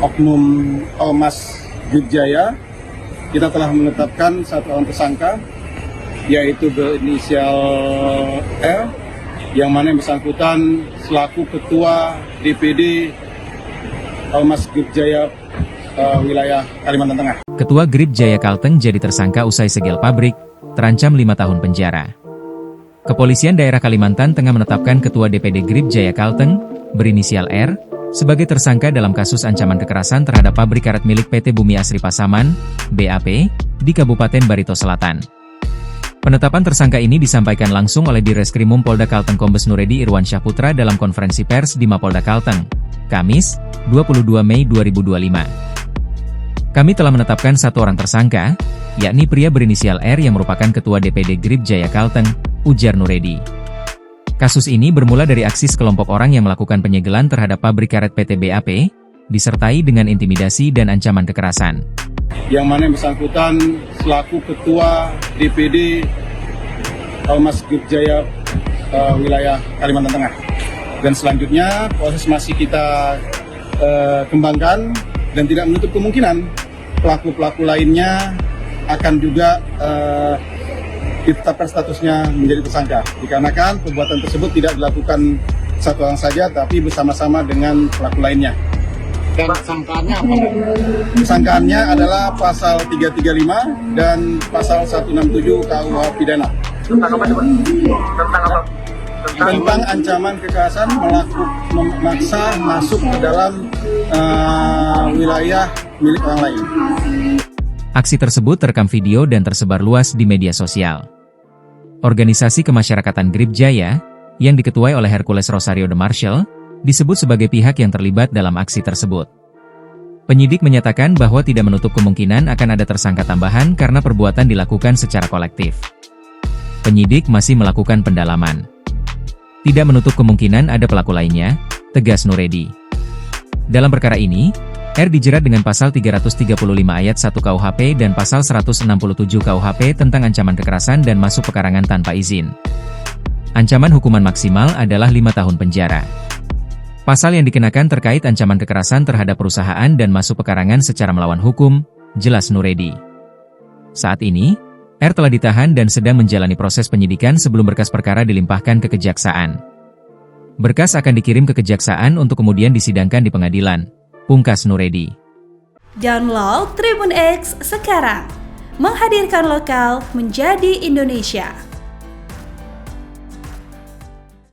Oknum Ormas Gripjaya, kita telah menetapkan satu orang tersangka, yaitu berinisial R, yang mana yang bersangkutan selaku Ketua DPD Ormas Gripjaya wilayah Kalimantan Tengah. Ketua Gripjaya Kalteng jadi tersangka usai segel pabrik, terancam 5 tahun penjara. Kepolisian daerah Kalimantan Tengah menetapkan Ketua DPD Gripjaya Kalteng, berinisial R, sebagai tersangka dalam kasus ancaman kekerasan terhadap pabrik karet milik PT Bumi Asri Pasaman, BAP, di Kabupaten Barito Selatan. Penetapan tersangka ini disampaikan langsung oleh Direskrimum Polda Kalteng Kombes Nuredi Irwansyah Putra dalam konferensi pers di Mapolda Kalteng, Kamis, 22 Mei 2025. Kami telah menetapkan satu orang tersangka, yakni pria berinisial R yang merupakan Ketua DPD Gripjaya Kalteng, ujar Nuredi. Kasus ini bermula dari aksi sekelompok orang yang melakukan penyegelan terhadap pabrik karet PT BAP, disertai dengan intimidasi dan ancaman kekerasan. Yang mana yang bersangkutan selaku Ketua DPD Ormas Gripjaya wilayah Kalimantan Tengah. Dan selanjutnya proses masih kita kembangkan dan tidak menutup kemungkinan pelaku-pelaku lainnya akan juga ditetapkan statusnya menjadi tersangka. Dikarenakan perbuatan tersebut tidak dilakukan satu orang saja, tapi bersama-sama dengan pelaku lainnya. Dan tersangkaannya apa? Tersangkaannya adalah pasal 335 dan pasal 167 KUH Pidana. Tentang apa coba? Tentang apa? Tentang ancaman kekerasan memaksa masuk ke dalam wilayah milik orang lain. Aksi tersebut terekam video dan tersebar luas di media sosial. Organisasi Kemasyarakatan Gripjaya, yang diketuai oleh Hercules Rosario de Marshall, disebut sebagai pihak yang terlibat dalam aksi tersebut. Penyidik menyatakan bahwa tidak menutup kemungkinan akan ada tersangka tambahan karena perbuatan dilakukan secara kolektif. Penyidik masih melakukan pendalaman. Tidak menutup kemungkinan ada pelaku lainnya, tegas Nuredi. Dalam perkara ini, R dijerat dengan pasal 335 ayat 1 KUHP dan pasal 167 KUHP tentang ancaman kekerasan dan masuk pekarangan tanpa izin. Ancaman hukuman maksimal adalah 5 tahun penjara. Pasal yang dikenakan terkait ancaman kekerasan terhadap perusahaan dan masuk pekarangan secara melawan hukum, jelas Nuredi. Saat ini, R telah ditahan dan sedang menjalani proses penyidikan sebelum berkas perkara dilimpahkan ke kejaksaan. Berkas akan dikirim ke kejaksaan untuk kemudian disidangkan di pengadilan, pungkas Nuredi. Download Tribun X sekarang, menghadirkan lokal menjadi Indonesia.